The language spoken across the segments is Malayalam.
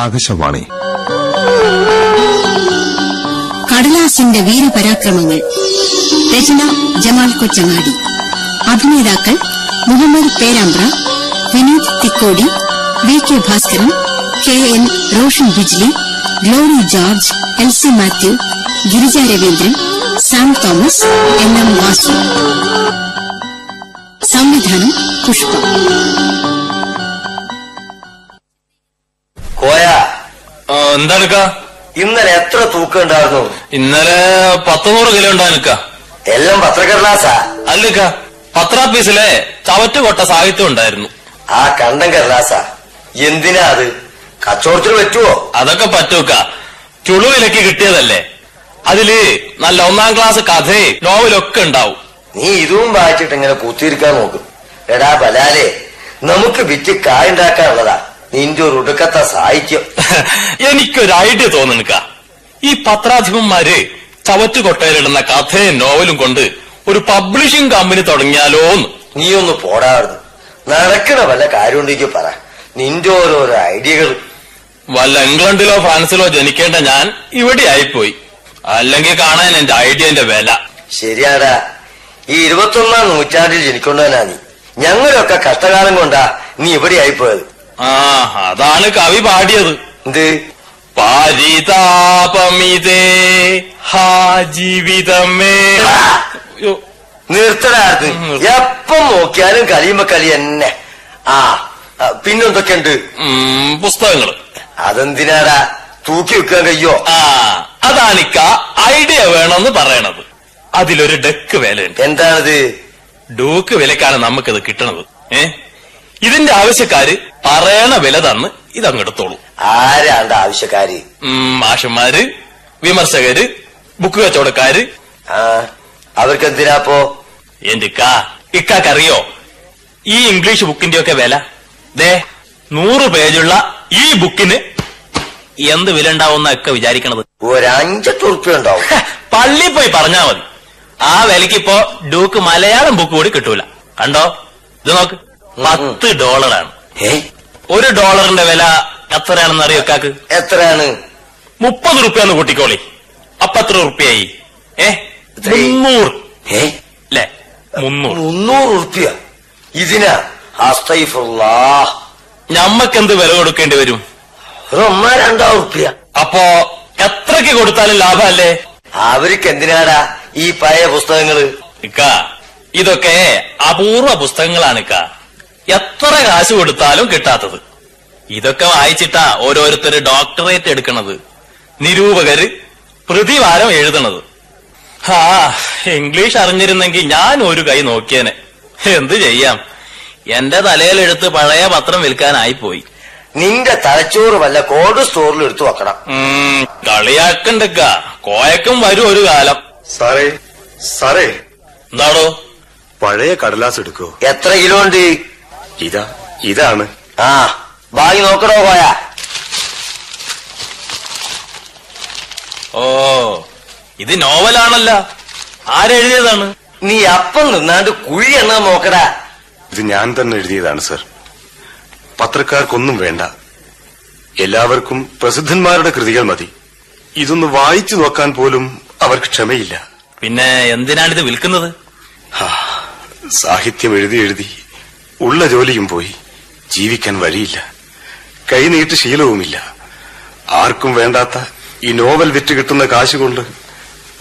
ആകാശവാണി. കടലാസിന്റെ വീരപരാക്രമങ്ങൾ. രചന ജമാൽ കൊച്ചങ്ങാടി. അഭിനേതാക്കൾ Muhammad Perambra, Vineeth Thikkodi, V K Bhaskaran, K N Roshan Bijli, Glory George, L C Mathew, Girija Raveendran, Sam Thomas, N M Vasu. സംവിധാനം പുഷ്പ. എന്താ ഇന്നലെ എത്ര തൂക്കം ഉണ്ടായിരുന്നു? ഇന്നലെ 100 കിലോ ഉണ്ടാനിക്ക. എല്ലാം പത്രക്കടലാസാ? അല്ലിക്ക, പത്രാപ്പീസിലെ ചവറ്റുകൊട്ട സാഹിത്യം ഉണ്ടായിരുന്നു. ആ കണ്ടം കടലാസാ? എന്തിനാ അത്? കച്ചവടത്തിന് പറ്റുവോ? അതൊക്കെ പറ്റൂക്ക, ചുളുവിലക്ക് കിട്ടിയതല്ലേ. അതില് നല്ല 1ാം ക്ലാസ് കഥയും നോവലൊക്കെ ഉണ്ടാവും. നീ ഇതും വായിച്ചിട്ട് ഇങ്ങനെ കുത്തിയിരിക്കാൻ നോക്കും. എടാ ബലാലേ, നമുക്ക് വിറ്റ് കായുണ്ടാക്കാനുള്ളതാ നിന്റെ ഒരു ഒടുക്കത്തെ സാഹിത്യം. എനിക്കൊരു ഐഡിയ തോന്നുക. ഈ പത്രാധിപന്മാര് ചവറ്റുകൊട്ടയിലിടുന്ന കഥയും നോവലും കൊണ്ട് ഒരു പബ്ലിഷിംഗ് കമ്പനി തുടങ്ങിയാലോന്ന്. നീ ഒന്ന് പോടാറുന്നു. നടക്കണ വല്ല കാര്യം ഉണ്ടെങ്കിൽ പറ. നിന്റെ ഓരോരോ ഐഡിയകൾ. വല്ല ഇംഗ്ലണ്ടിലോ ഫ്രാൻസിലോ ജനിക്കേണ്ട ഞാൻ ഇവിടെ ആയിപ്പോയി. അല്ലെങ്കിൽ കാണാൻ എന്റെ ഐഡിയന്റെ വില. ശരിയാടാ, ഈ 21ാം നൂറ്റാണ്ടിൽ ജനിക്കൊണ്ടവനാ നീ. ഞങ്ങളൊക്കെ കഷ്ടകാലം കൊണ്ടാ നീ ഇവിടെ ആയിപ്പോയത്. അതാണ് കവി പാടിയത്. എന്ത്? പരിതാപമിതേ ഹാ ജീവിതമേ. നിർത്തടാർന്ന്. എപ്പം നോക്കിയാലും കളിയുമ്പോ കളി തന്നെ. പിന്നെന്തൊക്കെയുണ്ട്? പുസ്തകങ്ങള്. അതെന്തിനാടാ തൂക്കി വെക്കാൻ കഴിയോ? അതാണിക്ക ഐഡിയ വേണമെന്ന് പറയണത്. അതിലൊരു ഡെക്ക് വിലയുണ്ട്. എന്താണത്? ഡൂക്ക് വിലക്കാണ് നമുക്കിത് കിട്ടണത്. ഇതിന്റെ ആവശ്യക്കാര് പറയണ വില തന്ന് ഇതങ്ങെടുത്തോളൂ. ആരാണ്ട് ആവശ്യക്കാര്? മാഷന്മാര്, വിമർശകര്, ബുക്ക് കച്ചവടക്കാര്. അവർക്കെന്തിനാപ്പോ? എന്റെ ഇക്കാക്കറിയോ ഈ ഇംഗ്ലീഷ് ബുക്കിന്റെയൊക്കെ വില? 100 പേജുള്ള ഈ ബുക്കിന് എന്ത് വില ഉണ്ടാവുന്ന ഒക്കെ വിചാരിക്കണത്? ഒരു 5 ഉറുപ്പ്യ ഉണ്ടാവും. പള്ളി പോയി പറഞ്ഞാ മതി. ആ വിലക്കിപ്പോ ഡൂക്ക് മലയാളം ബുക്ക് കൂടി കിട്ടൂല. കണ്ടോ, ഇത് നോക്ക്, $10. $1 വില എത്രയാണെന്ന് അറിയോ കാക്ക്? എത്രയാണ്? 30 റുപ്യാന്ന് കൂട്ടിക്കോളി. അപ്പൊ എത്ര റുപ്യായി? 300 അല്ലേ? 300 ഉറുപ്പ്യ ഇതിനാ? അസ്തഗ്ഫിറുല്ലാഹ്. ഞമ്മക്കെന്ത് വില കൊടുക്കേണ്ടി വരും? 1-2 ഉറുപ്പ്യ. അപ്പോ എത്രക്ക് കൊടുത്താലും ലാഭമല്ലേ? അവർക്ക് എന്തിനാടാ ഈ പഴയ പുസ്തകങ്ങള്? ഇതൊക്കെ അപൂർവ പുസ്തകങ്ങളാണിക്ക. എത്ര കാശ് കൊടുത്താലും കിട്ടാത്തത്. ഇതൊക്കെ വായിച്ചിട്ടാ ഓരോരുത്തര് ഡോക്ടറേറ്റ് എടുക്കണത്, നിരൂപകര് പ്രതിവാരം എഴുതണത്. ഇംഗ്ലീഷ് അറിഞ്ഞിരുന്നെങ്കിൽ ഞാൻ ഒരു കൈ നോക്കിയേനെ. എന്ത് ചെയ്യാം, എന്റെ തലയിലെടുത്ത് പഴയ പത്രം വിൽക്കാനായി പോയി. നിന്റെ തലച്ചോറ് വല്ല കോൾഡ് സ്റ്റോറിൽ എടുത്തു വെക്കണം. കളിയാക്കണ്ടക്ക, കോയക്കും വരും ഒരു കാലം. സാറേ എന്താടോ? പഴയ കടലാസ് എടുക്കോ? എത്ര കിലോ ഉണ്ട്? ഇതാണ്. വാങ്ങി നോക്കണോ കോയ? ഇത് നോവലാണല്ല. ആരെഴുതിയതാണ്? നീ അപ്പം നിന്നാണ്ട് കുഴി എണ്ണ നോക്കടാ. ഇത് ഞാൻ തന്നെ എഴുതിയതാണ് സർ. പത്രക്കാർക്കൊന്നും വേണ്ട, എല്ലാവർക്കും പ്രസിദ്ധന്മാരുടെ കൃതികൾ മതി. ഇതൊന്ന് വായിച്ചു നോക്കാൻ പോലും അവർക്ക് ക്ഷമയില്ല. പിന്നെ എന്തിനാണിത് വിൽക്കുന്നത്? സാഹിത്യം എഴുതി എഴുതി ഉള്ള ജോലിയും പോയി, ജീവിക്കാൻ വഴിയില്ല, കൈനീട്ട് ശീലവുമില്ല. ആർക്കും വേണ്ടാത്ത ഈ നോവൽ വിറ്റ് കിട്ടുന്ന കാശുകൊണ്ട്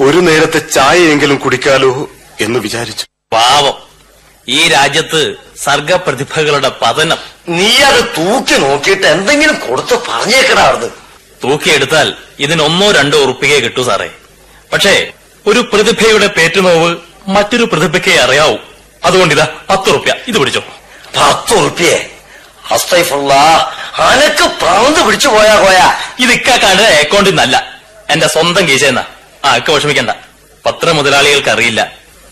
ഒരു നേരത്തെ ചായയെങ്കിലും കുടിക്കാലോ എന്ന് വിചാരിച്ചു. പാവം, ഈ രാജ്യത്ത് സർഗപ്രതിഭകളുടെ പതനം. നീ അത് തൂക്കി നോക്കിയിട്ട് എന്തെങ്കിലും കൊടുത്ത് പറഞ്ഞേക്കടാർന്ന്. തൂക്കിയെടുത്താൽ ഇതിന് 1-2 ഉറുപ്പികയെ കിട്ടൂ സാറേ. പക്ഷേ ഒരു പ്രതിഭയുടെ പേറ്റുനോവ് മറ്റൊരു പ്രതിഭയ്ക്കേ അറിയാവൂ. അതുകൊണ്ടിതാ 10 ഉറുപ്പ്യ, ഇത് പിടിച്ചോ. 10 ഉറുപ്പ്യേ? അസ്തഗ്ഫിറുല്ലാഹ്, അനക്ക് പ്രാന്ത് പിടിച്ചു പോയാ കോയാ. ഇത് ഇക്കാക്കാന്റെ അക്കൗണ്ടിൽ നിന്നല്ല, എന്റെ സ്വന്തം കീശയെന്നാ. ഇക്ക വിഷമിക്കണ്ട. പത്ര മുതലാളികൾക്ക് അറിയില്ല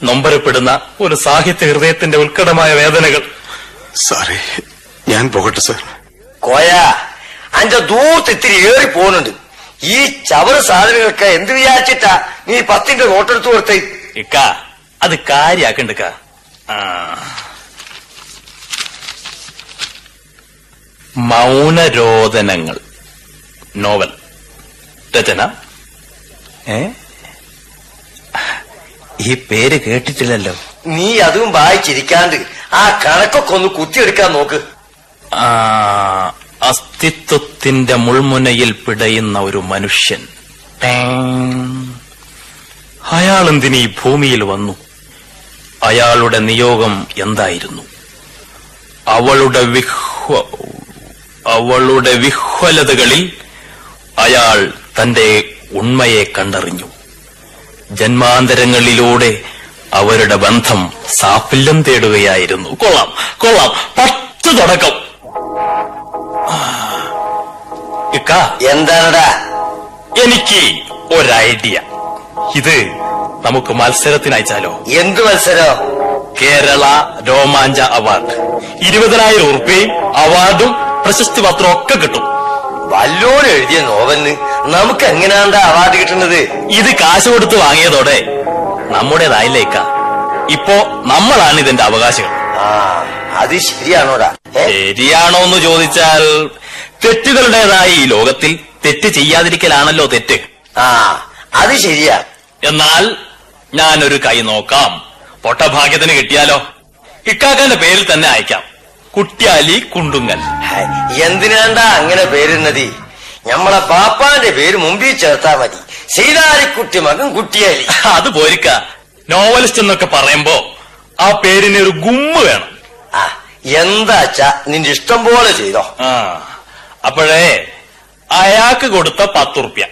നൊമ്പരപ്പെടുന്ന ഒരു സാഹിത്യ ഹൃദയത്തിന്റെ ഉത്കടമായ വേദനകൾ. സാറേ, ഞാൻ പോകട്ടെ സാർ. കോയാ, അന്റെ ദൂരത്ത് ഇത്തിരി ഏറി പോകുന്നുണ്ട്. ഈ ചവറ് സാധനങ്ങൾക്ക് എന്ത് വിചാരിച്ചിട്ടാ നീ 10ന്റെ നോട്ടെടുത്ത് കൊടുത്തേ? ഇക്ക അത് കാര്യാക്കണ്ടക്ക. മൗനരോദനങ്ങൾ. നോവൽ. രചന ഈ പേര് കേട്ടിട്ടില്ലല്ലോ. നീ അതും വായിച്ചിരിക്കാണ്ട് ആ കണക്കൊക്കെ ഒന്ന് കുത്തിയെടുക്കാൻ നോക്ക്. അസ്തിത്വത്തിന്റെ മുൾമുനയിൽ പിടയുന്ന ഒരു മനുഷ്യൻ. അയാൾ എന്തിന് ഈ ഭൂമിയിൽ വന്നു? അയാളുടെ നിയോഗം എന്തായിരുന്നു? അവളുടെ വിഹ്വലതകളിൽ അയാൾ തന്റെ ഉണ്മയെ കണ്ടറിഞ്ഞു. ജന്മാന്തരങ്ങളിലൂടെ അവരുടെ ബന്ധം സാഫല്യം തേടുകയായിരുന്നു. കൊള്ളാം കൊള്ളാം, 10 തുടക്കം. ഇക്ക, എന്താണടാ? എനിക്ക് ഒരു ഐഡിയ. ഇത് നമുക്ക് മത്സരത്തിന് അയച്ചാലോ? എന്ത് മത്സരം? കേരള രോമാഞ്ച അവാർഡ്. 20,000 ഉറുപ്പികയും അവാർഡും പ്രശസ്തി പത്രവും ഒക്കെ കിട്ടും. വല്ലോരും എഴുതിയ നോവലിന് നമുക്ക് എങ്ങനെയാണ്ടാ അവാർഡ് കിട്ടുന്നത്? ഇത് കാശ് കൊടുത്ത് വാങ്ങിയതോടെ നമ്മുടേതായില്ലേക്ക. ഇപ്പോ നമ്മളാണ് ഇതിന്റെ അവകാശികൾ. അത് ശരിയാണോടാ? ശരിയാണോ എന്ന് ചോദിച്ചാൽ, തെറ്റുകളുടേതായി ഈ ലോകത്തിൽ തെറ്റ് ചെയ്യാതിരിക്കലാണല്ലോ തെറ്റ്. അത് ശരിയാ. എന്നാൽ ഞാനൊരു കൈ നോക്കാം. പൊട്ടഭാഗ്യത്തിന് കിട്ടിയാലോ? ഇക്കാക്കന്റെ പേരിൽ തന്നെ അയക്കാം. കുട്ട്യാലി കുണ്ടുങ്ങൽ. എന്തിനാണ്ടാ അങ്ങനെ പേരുന്നത്? ഞമ്മളെ പാപ്പാന്റെ പേര് മുമ്പിൽ ചേർത്താ മതി. സീതാരിക്കുട്ടി മകൻ കുട്ടിയാലി. അത് പോരിക്ക. നോവലിസ്റ്റ് എന്നൊക്കെ പറയുമ്പോ ആ പേരിന് ഒരു ഗുമ്മ് വേണം. എന്താച്ചാ നിന്റെ ഇഷ്ടം പോലെ ചെയ്തോ. അപ്പോഴേ അയാൾക്ക് കൊടുത്ത 10 ഉറുപ്യ,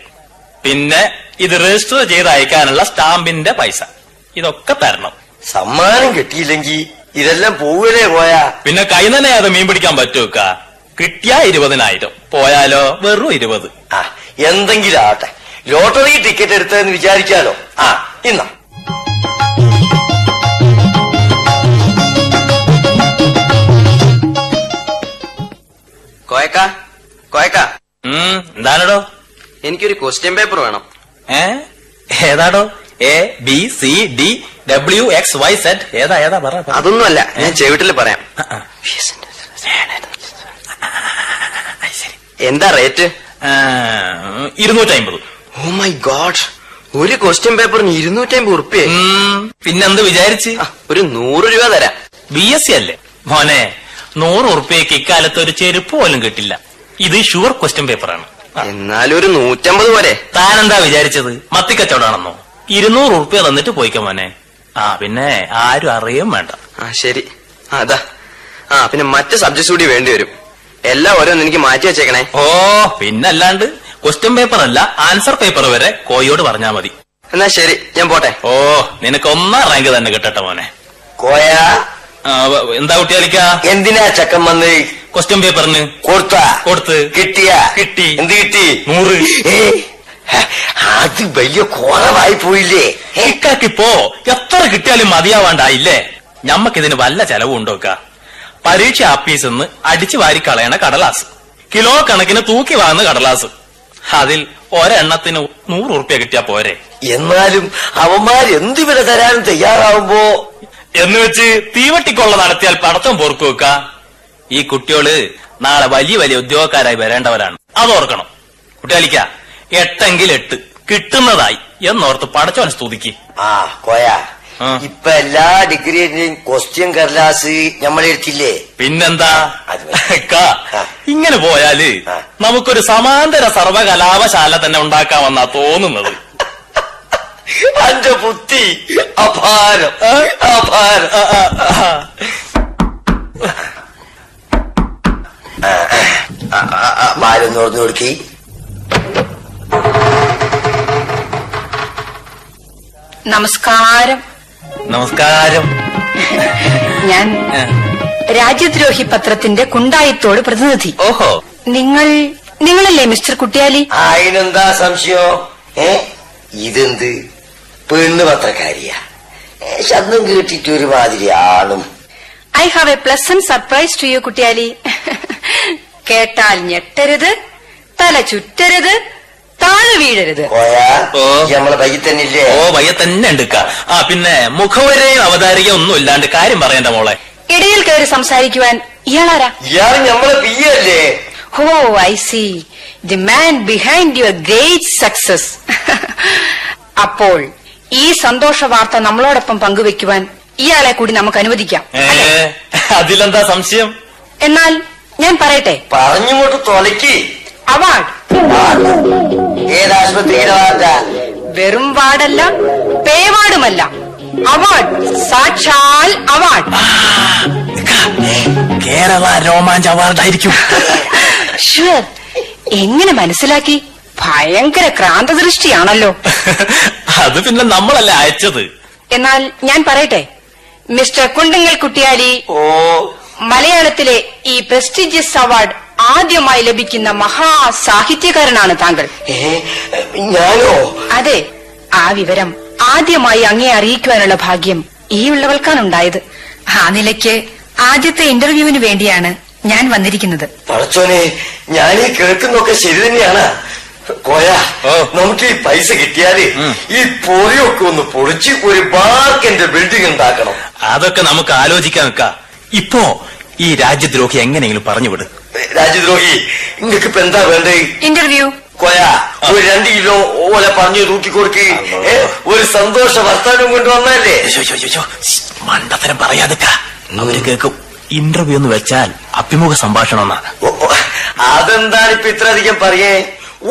പിന്നെ ഇത് രജിസ്റ്റർ ചെയ്ത് അയക്കാനുള്ള സ്റ്റാമ്പിന്റെ പൈസ, ഇതൊക്കെ തരണം. സമ്മാനം കിട്ടിയില്ലെങ്കിൽ ഇതെല്ലാം പോവലേ പോയാ പിന്നെ കൈ തന്നെ അത് മീൻ പിടിക്കാൻ പറ്റുക. കിട്ടിയ 20,000, പോയാലോ വെറും 20. എന്തെങ്കിലും ആട്ടെ, ലോട്ടറി ടിക്കറ്റ് എടുത്തതെന്ന് വിചാരിക്കാലോ. ഇന്ന എന്താണോ? എനിക്കൊരു ക്വസ്റ്റ്യൻ പേപ്പർ വേണം. ഏതാടോ? ABCDWXYZ ഏതാ പറ. അതൊന്നുമല്ല, ഞാൻ ചെവിട്ടില് പറയാം. എന്താ റേറ്റ്? 250. ഓ മൈ ഗോഡ്, ഒരു ക്വസ്റ്റ്യൻ പേപ്പറിന് 250 ഉറുപ്പ്യ? പിന്നെന്ത് വിചാരിച്ച്? ഒരു 100 രൂപ തരാം. BSc അല്ലേ മോനെ? 100 ഉറുപ്പ്യക്ക് ഇക്കാലത്ത് ഒരു ചെരുപ്പ് പോലും കിട്ടില്ല. ഇത് ഷുവർ ക്വസ്റ്റ്യൻ പേപ്പറാണ്. എന്നാലും ഒരു 150 പോരെ? താനെന്താ വിചാരിച്ചത്? മത്തിക്കച്ചവടാണെന്നോ? 200 ഉറുപ്പ്യ തന്നിട്ട് പോയിക്ക മോനെ. പിന്നെ ആരും അറിയും വേണ്ട. ശരി. അതാ. പിന്നെ മറ്റ് സബ്ജക്ട്സ് കൂടി വേണ്ടി വരും. എല്ലാം ഓരോന്ന് എനിക്ക് മാറ്റി വെച്ചേക്കണേ. ഓ പിന്നല്ലാണ്ട്. ക്വസ്റ്റ്യൻ പേപ്പർ അല്ല, ആൻസർ പേപ്പർ വരെ കോയോട് പറഞ്ഞാ മതി. എന്നാ ശരി, ഞാൻ പോട്ടെ. ഓ നിനക്ക് 1ാം റാങ്ക് തന്നെ കിട്ടട്ടെ മോനെ. കോയാ, എന്താ കുട്ടിയാലിക്ക? എന്തിനാ ചക്കൻ വന്ന്? ക്വസ്റ്റ്യൻ പേപ്പറിന് കൊടുത്ത് കിട്ടി. എന്ത് കിട്ടി? 100. അത് വലിയ കുറവായി പോയില്ലേ? ഇക്കാക്കിപ്പോ എത്ര കിട്ടിയാലും മതിയാവാണ്ടായില്ലേ? ഞമ്മക്കിതിന് വല്ല ചെലവുണ്ടോക്ക? പരീക്ഷ ആപ്പീസെന്ന് അടിച്ചു വാരി കളയണ കടലാസ്, കിലോ കണക്കിന് തൂക്കി വാങ്ങുന്ന കടലാസ്, അതിൽ ഒരെണ്ണത്തിന് 100 ഉറുപ്പ്യ കിട്ടിയാ പോരെ? എന്നാലും അവന്മാര് എന്ത് വില തരാനും തയ്യാറാവുമ്പോ എന്ന് വെച്ച് തീവട്ടിക്കൊള്ള നടത്തിയാൽ പടത്തം പോർക്ക് വെക്ക. ഈ കുട്ടികള് നാളെ വലിയ വലിയ ഉദ്യോഗക്കാരായി വരേണ്ടവരാണ്, അതോർക്കണം. കുട്ടിയാലിക്ക 8എങ്കിൽ 8 കിട്ടുന്നതായി എന്നോർത്ത് പടച്ചോനെ സ്തുതിക്ക്. കോയാ, ഇപ്പൊ എല്ലാ ഡിഗ്രിയുടെയും ക്വസ്റ്റ്യൻ കടലാസ് നമ്മളെടുത്തില്ലേ? പിന്നെന്താ ഇങ്ങനെ പോയാല് നമുക്കൊരു സമാന്തര സർവകലാപശാല തന്നെ ഉണ്ടാക്കാമെന്നാ തോന്നുന്നത്. അന്റെ ബുദ്ധി അപാരം. മാരൊന്നോർന്ന് കൊടുക്കി. നമസ്കാരം. നമസ്കാരം. ഞാൻ രാജ്യദ്രോഹി പത്രത്തിന്റെ കുണ്ടായിത്തോട് പ്രതിനിധി. ഓഹോ, നിങ്ങളല്ലേ മിസ്റ്റർ കുട്ടിയാലി? അതിനെന്താ സംശയം? ഇതെന്ത് പെണ്ണ് പത്രക്കാരിയാ? ശബ്ദം കേട്ടിട്ട് ഒരുമാതിരി ആളും. I have a pleasant surprise to you Kuttiyali. കേട്ടാൽ ഞെട്ടരുത്, തല ചുറ്റരുത്, താഴെ വീഴരുത്. നമ്മളെ പയ്യ തന്നെ ഇല്ലേ? ഓ പയ്യ തന്നെ ഉണ്ട്. പിന്നെ മുഖവരെയും അവതാരിക ഒന്നും ഇല്ലാണ്ട് കാര്യം പറയണ്ട മോളെ. ഇടയിൽ കയറി സംസാരിക്കുവാൻ ഇയാളാരാ? ഇയാൾ നമ്മളെ പിയല്ലേ? Oh I see. The man behind your great success. അപ്പോൾ ഈ സന്തോഷ വാർത്ത നമ്മളോടൊപ്പം പങ്കുവെക്കുവാൻ ഇയാളെ കൂടി നമുക്ക് അനുവദിക്കാം. അതിലെന്താ സംശയം? എന്നാൽ ഞാൻ പറയട്ടെ, പറഞ്ഞുകൊണ്ട് തൊലക്കി. അവാർഡ് ഏതാശുപത്രിയുടെ വാർത്ത? വെറും വാർഡല്ല, പേവാർഡുമല്ല, അവാർഡ്, സാക്ഷാൽ അവാർഡ്. കേരള രോമാഞ്ച് അവാർഡായിരിക്കും. ഷുവർ. എങ്ങനെ മനസ്സിലാക്കി? ഭയങ്കര ക്രാന്തദൃഷ്ടിയാണല്ലോ. അത് പിന്നെ നമ്മളല്ലേ അയച്ചത്. എന്നാൽ ഞാൻ പറയട്ടെ, മിസ്റ്റർ കുണ്ടിങ്ങൽ കുട്ടിയാലി, ഓ, മലയാളത്തിലെ ഈ പ്രസ്റ്റീജിയസ് അവാർഡ് ആദ്യമായി ലഭിക്കുന്ന മഹാസാഹിത്യകാരനാണ് താങ്കൾ. ഞാനോ? അതെ, ആ വിവരം ആദ്യമായി അങ്ങേ അറിയിക്കുവാനുള്ള ഭാഗ്യം ഈ ഉള്ളവൾക്കാണുണ്ടായത്. ആ നിലയ്ക്ക് ആദ്യത്തെ ഇന്റർവ്യൂവിന് വേണ്ടിയാണ് ഞാൻ വന്നിരിക്കുന്നത്. പടച്ചോനെ, ഞാനീ കേൾക്കുന്നൊക്കെ ശരി തന്നെയാണ്. കോയ, നമുക്ക് ഈ പൈസ കിട്ടിയാല് ഈ പൊറിയൊക്കെ ഒന്ന് പൊളിച്ച് ഒരു ബാർക്കിന്റെ ബിൽഡിംഗ് ഉണ്ടാക്കണം. അതൊക്കെ നമുക്ക് ആലോചിക്കാൻ നിൽക്കാം. ഇപ്പോ ഈ രാജ്യദ്രോഹി എങ്ങനെയെങ്കിലും പറഞ്ഞുവിട്. രാജ്യദ്രോഹി, നിങ്ങൾക്ക് ഇപ്പൊ എന്താ വേണ്ടേ? ഇന്റർവ്യൂ. കോയ, ഒരു 2 കിലോ ഓല പറഞ്ഞു തൂക്കി കൊടുക്ക്. ഒരു സന്തോഷ വർത്താനം കൊണ്ടുവന്നല്ലേ. മണ്ടത്തരം പറയാതിക്ക, അവര് കേൾക്കും. ഇന്റർവ്യൂ എന്ന് വെച്ചാൽ അഭിമുഖ സംഭാഷണം എന്നാണ്. അതെന്താണ് ഇപ്പൊ ഇത്ര അധികം പറയേ?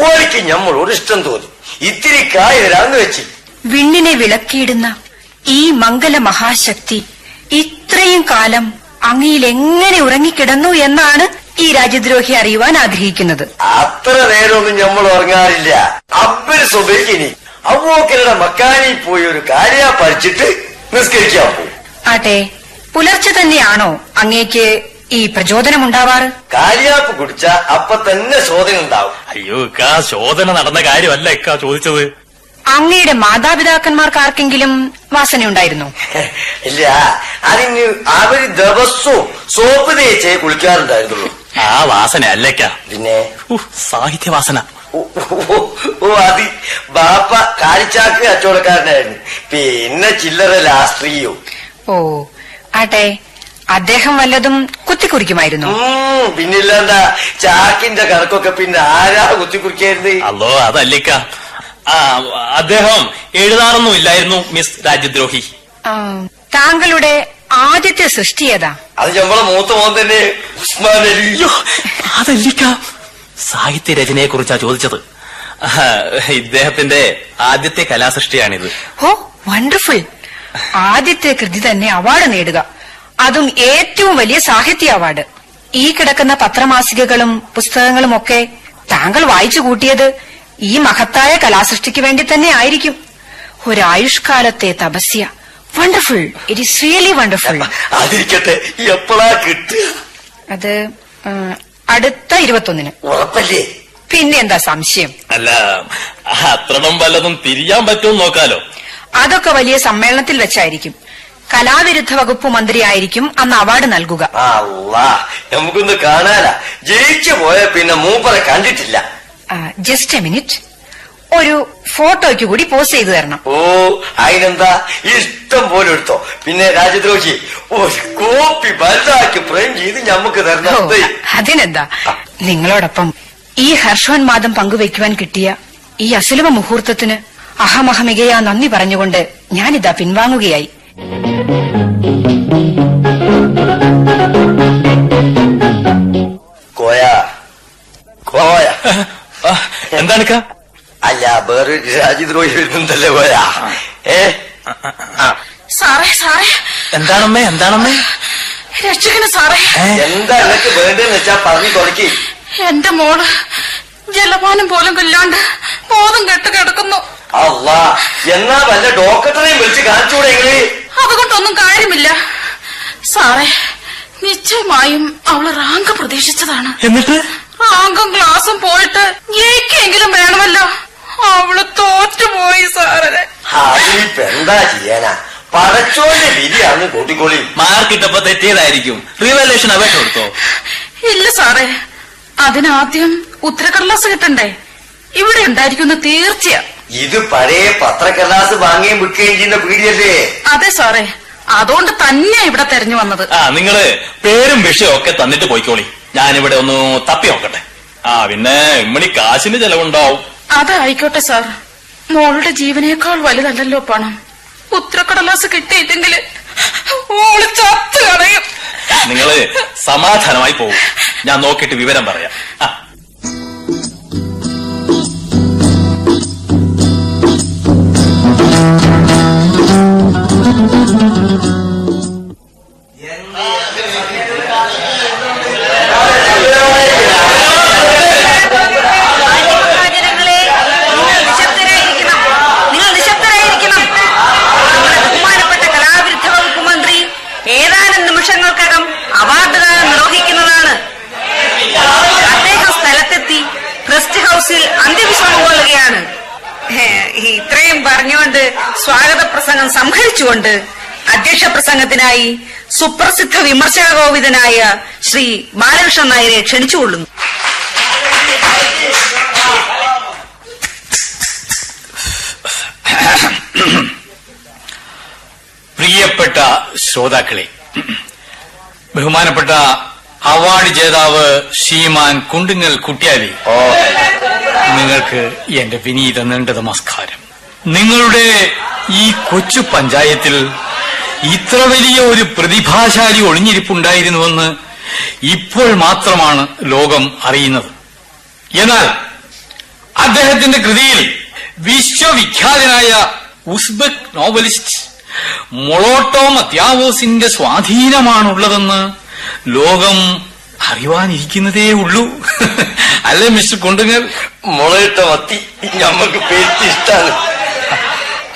ഓടിക്ക് ഞമ്മളോട് ഇഷ്ടം തോന്നി, ഇത്തിരി കായ തരാന്ന് വെച്ച്. വിണ്ണിനെ വിളക്കിയിടുന്ന ഈ മംഗല മഹാശക്തി ഇത്രയും കാലം അങ്ങയിൽ എങ്ങനെ ഉറങ്ങിക്കിടന്നു എന്നാണ് ഈ രാജ്യദ്രോഹി അറിയുവാൻ ആഗ്രഹിക്കുന്നത്. അത്ര നേരമൊന്നും ഞമ്മൾ ഉറങ്ങാറില്ല. അബ്ബര് സ്വബേക്കിനി അവോക്കരുടെ മക്കാനി പോയി ഒരു കാര്യ പഠിച്ചിട്ട് നിസ്കരിക്കാൻ പോകും. ആട്ടെ, പുലർച്ചെ തന്നെയാണോ അങ്ങേക്ക് ഈ പ്രചോദനം ഉണ്ടാവാറ്? കാര്യാപ്പ് കുടിച്ച അപ്പൊ തന്നെ ശോധന ഉണ്ടാവും. അയ്യോ ഇക്കാ, ശോധന നടന്ന കാര്യമല്ല ഇക്കാ ചോദിച്ചത്. അങ്ങയുടെ മാതാപിതാക്കന്മാർക്ക് ആർക്കെങ്കിലും വാസനയുണ്ടായിരുന്നോ? ഇല്ല, അതിന് അവര് ദിവസവും സോപ്പ് തേച്ചേ കുളിക്കാറുണ്ടായിരുന്നുള്ളൂ. ആ വാസന അല്ലേക്ക, പിന്നെ സാഹിത്യവാസന. ഓ, അത് ബാപ്പ കാലിച്ചാക്ക് കച്ചവടക്കാരനായിരുന്നു, പിന്നെ ചില്ലറ രാഷ്ട്രീയവും. ഓ, ആട്ടെ, അദ്ദേഹം വല്ലതും കുത്തിക്കുറിക്കുമായിരുന്നു? പിന്നില്ലാണ്ടാ, ചാക്കിന്റെ കണക്കൊക്കെ പിന്നെ ആരാ കുത്തിക്കുറിക്കായിരുന്നു? അല്ലോ അതല്ലേക്ക, അദ്ദേഹം എഴുതാറൊന്നും ഇല്ലായിരുന്നു മിസ് രാജ്യദ്രോഹി. താങ്കളുടെ ആദ്യത്തെ സൃഷ്ടി ഏതാ? അത് നമ്മളെ മൂത്ത മോൻ തന്നെ, ഉസ്മാൻ അലി. അതല്ലിക്ക, സാഹിത്യ രചനയെ കുറിച്ചാ ചോദിച്ചത്. ഇദ്ദേഹത്തിന്റെ ആദ്യത്തെ കലാസൃഷ്ടിയാണിത്. ഓ, വണ്ടർഫുൾ. ആദ്യത്തെ കൃതി തന്നെ അവാർഡ് നേടുക, അതും ഏറ്റവും വലിയ സാഹിത്യ അവാർഡ്. ഈ കിടക്കുന്ന പത്രമാസികകളും പുസ്തകങ്ങളും ഒക്കെ താങ്കൾ വായിച്ചു കൂട്ടിയത് ഈ മഹത്തായ കലാസൃഷ്ടിക്ക് വേണ്ടി തന്നെ ആയിരിക്കും. ഒരായുഷ്കാലത്തെ തപസ്യ. Wonderful. It is really wonderful. അതിരിക്കട്ടെ, എപ്പോഴാ കിട്ടുക? അത് അടുത്ത 21-ന്. ഉറപ്പല്ലേ? പിന്നെ എന്താ സംശയം? അല്ല, അത്രയും വല്ലതും തിരിയാൻ പറ്റുമെന്ന് നോക്കാലോ. അതൊക്കെ വലിയ സമ്മേളനത്തിൽ വെച്ചായിരിക്കും. കലാവിരുദ്ധ വകുപ്പ് മന്ത്രിയായിരിക്കും അന്ന് അവാർഡ് നൽകുക. നമുക്കൊന്ന് കാണാനാ. ജയിച്ചു പോയ പിന്നെ മൂപ്പറെ കണ്ടിട്ടില്ല. ജസ്റ്റ് എ മിനിറ്റ്, ഒരു ഫോട്ടോയ്ക്ക് കൂടി പോസ്റ്റ് ചെയ്തു തരണം. ഓ, അതിനെന്താ, ഇഷ്ടം പോലെ എടുത്തോ. പിന്നെ രാജ്യദ്രോഹി, ഒരു കോപ്പി വലുതാക്കി ഫ്രെയിം ചെയ്ത് ഞമ്മക്ക് തരണം. അതിനെന്താ, നിങ്ങളോടൊപ്പം ഈ ഹർഷോന്മാദം പങ്കുവയ്ക്കുവാൻ കിട്ടിയ ഈ അസുലഭ മുഹൂർത്തത്തിന് അഹമഹമികയാ നന്ദി പറഞ്ഞുകൊണ്ട് ഞാനിതാ പിൻവാങ്ങുകയായി. കോയ, കോയ. എന്താണിക്ക? അല്ല, വേറൊരു രാജ്യദ്രോഹി വരുന്നുണ്ടല്ലേ കോയ. സാറേ, സാറേ. എന്താണമ്മേ, എന്താണമ്മേ? രക്ഷിക്കണം സാറേ. എന്താ എനിക്ക് വേണ്ടെന്ന് വെച്ചാ പറഞ്ഞു തുടക്കി. എന്റെ മോള് ജലപാനം പോലും കൊല്ലാണ്ട് ബോധം കെട്ട് കിടക്കുന്നു. അല്ലാ, എന്നാ വല്ല ഡോക്ടറെയും വിളിച്ച് കാണിച്ചൂടെ? അതുകൊണ്ടൊന്നും കാര്യമില്ല സാറേ. നിശ്ചയമായും അവള് റാങ്ക് പ്രതീക്ഷിച്ചതാണ്. എന്നിട്ട് റാങ്കും ക്ലാസും പോയിട്ട് ജയിക്കെങ്കിലും വേണമല്ലോ. അവള് തോറ്റുപോയി സാറേ. അതിനിപ്പ എന്താ ചെയ്യാനാ? പടച്ചോന്റെ വിധിയാണ് കൂട്ടിക്കോളി. മാർക്കിട്ടപ്പോ തെറ്റിയതായിരിക്കും. റിവാലുവേഷൻ അപേക്ഷ കൊടുത്തോ? ഇല്ല സാറേ, അതിനാദ്യം ഉത്തരക്കടലാസ് കിട്ടണ്ടേ. ഇവിടെ ഉണ്ടായിരിക്കുന്ന തീർച്ചയാ. ഇത് പഴയ പത്രക്കടലാസ് വാങ്ങുകയും വിൽക്കുകയും ചെയ്യുന്ന പീടിയല്ലേ? അതെ സാറേ, അതുകൊണ്ട് തന്നെ ഇവിടെ തെരഞ്ഞു വന്നത്. നിങ്ങള് പേരും വിഷയവും ഒക്കെ തന്നിട്ട് പോയിക്കോളി. ഞാനിവിടെ ഒന്ന് തപ്പി നോക്കട്ടെ. പിന്നെ ഇമ്മണി കാശിന് ചെലവുണ്ടാവും. അതായിക്കോട്ടെ സാർ. മോളുടെ ജീവനേക്കാൾ വലുതല്ലല്ലോ പണം. ഉത്തരക്കടലാസ് കിട്ടിയിട്ടെങ്കില് മോള് ചത്ത് കളയും. നിങ്ങള് സമാധാനമായി പോകും. ഞാൻ നോക്കിയിട്ട് വിവരം പറയാം. നിമിഷങ്ങൾക്കകം അവാർഡ് ദാനം നിർവഹിക്കുന്നതാണ്. അദ്ദേഹം സ്ഥലത്തെത്തി റെസ്റ്റ് ഹൌസിൽ അന്ത്യവിശ്രമം കൊള്ളുകയാണ്. ഇത്രയും പറഞ്ഞുകൊണ്ട് സ്വാഗത പ്രസംഗം സംഹരിച്ചുകൊണ്ട് അധ്യക്ഷ പ്രസംഗത്തിനായി സുപ്രസിദ്ധ വിമർശക കോവിദനായ ശ്രീ ബാലകൃഷ്ണൻ നായരെ ക്ഷണിച്ചുകൊള്ളുന്നു. പ്രിയപ്പെട്ട ശ്രോതാക്കളെ, ബഹുമാനപ്പെട്ട അവാർഡ് ജേതാവ് ശ്രീമാൻ കുണ്ടുങ്ങൽ കുട്യാലി, നിങ്ങൾക്ക് എന്റെ വിനീത നീണ്ട നമസ്കാരം. നിങ്ങളുടെ ഈ കൊച്ചു പഞ്ചായത്തിൽ ഇത്ര വലിയ ഒരു പ്രതിഭാശാലി ഒളിഞ്ഞിരിപ്പുണ്ടായിരുന്നുവെന്ന് ഇപ്പോൾ മാത്രമാണ് ലോകം അറിയുന്നത്. എന്നാൽ അദ്ദേഹത്തിന്റെ കൃതിയിൽ വിശ്വവിഖ്യാതനായ ഉസ്ബെക് നോവലിസ്റ്റ് മൊളോട്ടോ മത്യാവോസിന്റെ സ്വാധീനമാണുള്ളതെന്ന് ലോകം അറിവാനിരിക്കുന്നതേ ഉള്ളൂ. അല്ലേ മിസ്റ്റർ കൊണ്ടുങ്ങൽ? മുളയിട്ട മത്തി ഞമ്മക്ക് പേറ്റി ഇഷ്ടാണ്.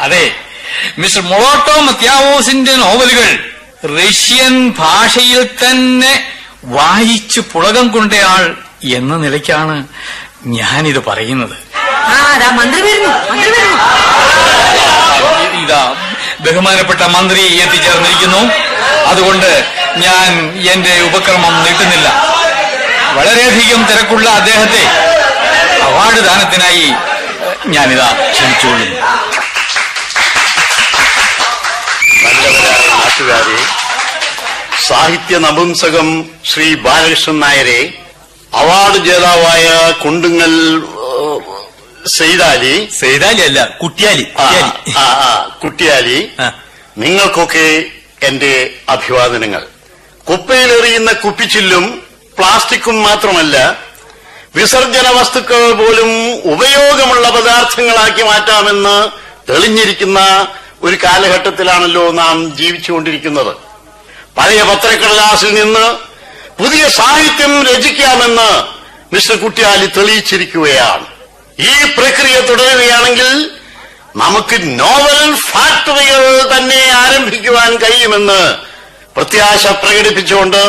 അതെ, മിസ്റ്റർ മൊളോട്ടോ മത്യാവോസിന്റെ നോവലുകൾ റഷ്യൻ ഭാഷയിൽ തന്നെ വായിച്ചു പുളകം കൊണ്ടയാൾ എന്ന നിലയ്ക്കാണ് ഞാനിത് പറയുന്നത്. ഇതാ ബഹുമാനപ്പെട്ട മന്ത്രി എത്തിച്ചേർന്നിരിക്കുന്നു. അതുകൊണ്ട് ഞാൻ എന്റെ ഉപക്രമം നീട്ടുന്നില്ല. വളരെയധികം തിരക്കുള്ള അദ്ദേഹത്തെ അവാർഡ് ദാനത്തിനായി ഞാനിതാ ക്ഷണിച്ചുകൊള്ളുന്നു. നല്ലവരായ നാട്ടുകാരെ, സാഹിത്യ നപുംസകം ശ്രീ ബാലകൃഷ്ണൻ നായരെ, അവാർഡ് ജേതാവായ കുണ്ടുങ്ങൽ സെയ്താലി അല്ല കുട്യാലി, നിങ്ങൾക്കൊക്കെ എന്റെ അഭിവാദനങ്ങൾ. കുപ്പയിലെറിയുന്ന കുപ്പിച്ചില്ലും പ്ലാസ്റ്റിക്കും മാത്രമല്ല, വിസർജന വസ്തുക്കൾ പോലും ഉപയോഗമുള്ള പദാർത്ഥങ്ങളാക്കി മാറ്റാമെന്ന് തെളിഞ്ഞിരിക്കുന്ന ഒരു കാലഘട്ടത്തിലാണല്ലോ നാം ജീവിച്ചുകൊണ്ടിരിക്കുന്നത്. പഴയ പത്രക്കടലാസിൽ നിന്ന് പുതിയ സാഹിത്യം രചിക്കാമെന്ന് മിസ്റ്റർ കുട്യാലി തെളിയിച്ചിരിക്കുകയാണ്. ഈ പ്രക്രിയ തുടരുകയാണെങ്കിൽ നമുക്ക് നോവൽ ഫാക്ടറികൾ തന്നെ ആരംഭിക്കുവാൻ കഴിയുമെന്ന് പ്രത്യാശ പ്രകടിപ്പിച്ചുകൊണ്ട്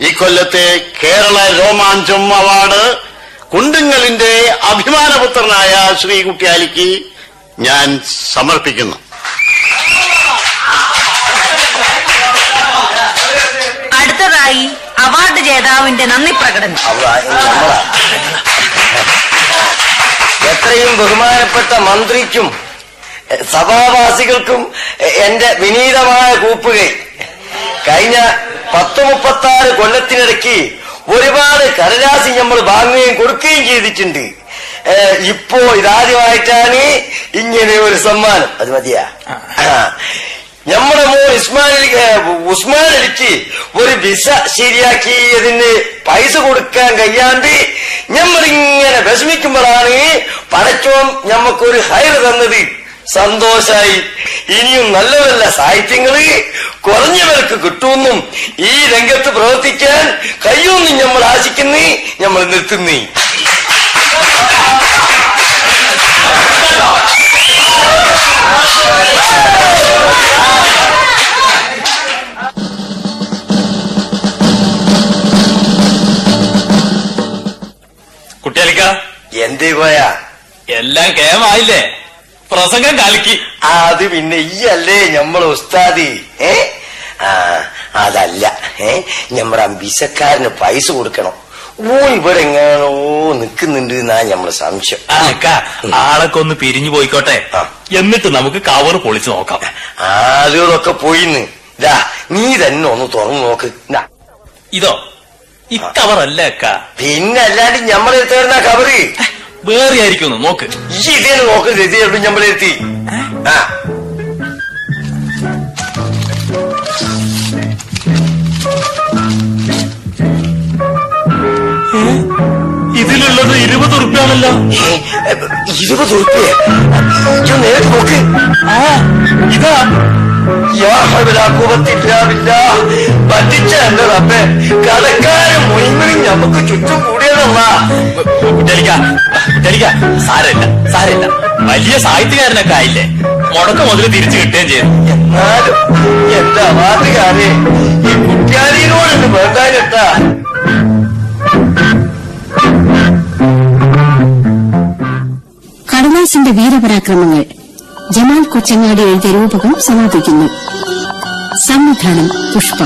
ഈ കൊല്ലത്തെ കേരള രോമാഞ്ചം അവാർഡ് കുണ്ടുങ്ങലിന്റെ അഭിമാനപുത്രനായ ശ്രീ കുട്യാലിക്ക് ഞാൻ സമർപ്പിക്കുന്നു. അടുത്തതായി അവാർഡ് ജേതാവിന്റെ നന്ദി പ്രകടനം. എത്രയും ബഹുമാനപ്പെട്ട മന്ത്രിക്കും സഭാവാസികൾക്കും എന്റെ വിനീതമായ കൂപ്പുകൈ. കഴിഞ്ഞ 10-36 കൊല്ലത്തിനിടയ്ക്ക് ഒരുപാട് കടലാസ് നമ്മൾ വാങ്ങുകയും കൊടുക്കുകയും ചെയ്തിട്ടുണ്ട്. ഇപ്പോ ഇതാദ്യമായിട്ടാണ് ഇങ്ങനെ ഒരു സമ്മാനം. അത് മതിയാ. നമ്മുടെ മോൻ ഉസ്മാൻ അലിക്ക് ഒരു വിസ ശരിയാക്കി അതിന് പൈസ കൊടുക്കാൻ കഴിയാണ്ട് ഞമ്മളിങ്ങനെ വിഷമിക്കുമ്പോഴാണ് പടച്ചോൻ ഞമ്മക്കൊരു ഹൈറ് തന്നത്. സന്തോഷായി. ഇനിയും നല്ല നല്ല സാഹിത്യങ്ങള് കുറഞ്ഞവർക്ക് കിട്ടുമെന്നും ഈ രംഗത്ത് പ്രവർത്തിക്കാൻ കഴിയുമെന്നും നമ്മൾ ആശിക്കുന്നേ, നമ്മൾ നിർത്തുന്നേ. കുട്ടിയാലിക്ക, എന്തേ പോയ എല്ലാം കേമായില്ലേ? പ്രസംഗം കാലിക്ക്. അത് പിന്നെ ഈ അല്ലേ ഞമ്മളെ ഉസ്താദി. അതല്ല, ഞമ്മടെ വിസക്കാരന് പൈസ കൊടുക്കണം. ഇവിടെ എങ്ങാനോ നിക്കുന്നുണ്ട് എന്നാ ഞമ്മളെ സംശയം. ആളൊക്കെ ഒന്ന് പിരിഞ്ഞു പോയിക്കോട്ടെ, എന്നിട്ട് നമുക്ക് കവർ പൊളിച്ചു നോക്കാം. ആദ്യമൊക്കെ പോയിന്ന്. നീ തന്നെ ഒന്ന് തുറന്നു നോക്ക്. ഇതോ ഇക്കവറല്ല അക്ക. പിന്നെ അല്ലാണ്ട് ഞമ്മളെടുത്തേർന്ന കവറ് വേറെ ആയിരിക്കും നോക്ക്. ഈ ഇതേന്ന് നോക്കുന്നത് എത്തിയുള്ളൂ ഞമ്മളെത്തി. ആ ഇതിലുള്ളത് 20 ഉറുപ്പ്യാണല്ലോ. 20 ഉറുപ്പ്യ നേരിട്ട് നോക്ക്. ഇതാ പറ്റിച്ച എന്റെ റബ്ബേ, കടക്കാരും മുഴുവനും ഞമ്മക്ക് ചുറ്റും കൂടിയതല്ല. സാരമില്ല വലിയ സാഹിത്യകാരനൊക്കെ ആയില്ലേ, മുടക്ക മുതൽ തിരിച്ചു കിട്ടുകയും ചെയ്തു. എന്നാലും എന്റെ അവാർഡുകാരെ ഈ കുട്ടിയാലിനോട് വേണ്ട കേട്ടാ. കടലാസിന്റെ വീരപരാക്രമങ്ങൾ ജമാൽ കൊച്ചങ്ങാടി എഴുതിയ രൂപകം സമാപിക്കുന്നു. സംവിധാനം പുഷ്പ.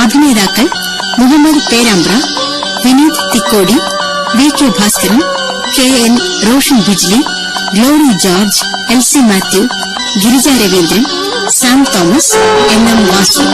അഭിനേതാക്കൾ Muhammad Perambra, Vineeth Thikkodi, VK Bhaskaran, KN Roshan Bijli, Glory George, LC Mathew, Girija Raveendran, Sam Thomas, NM Vasu.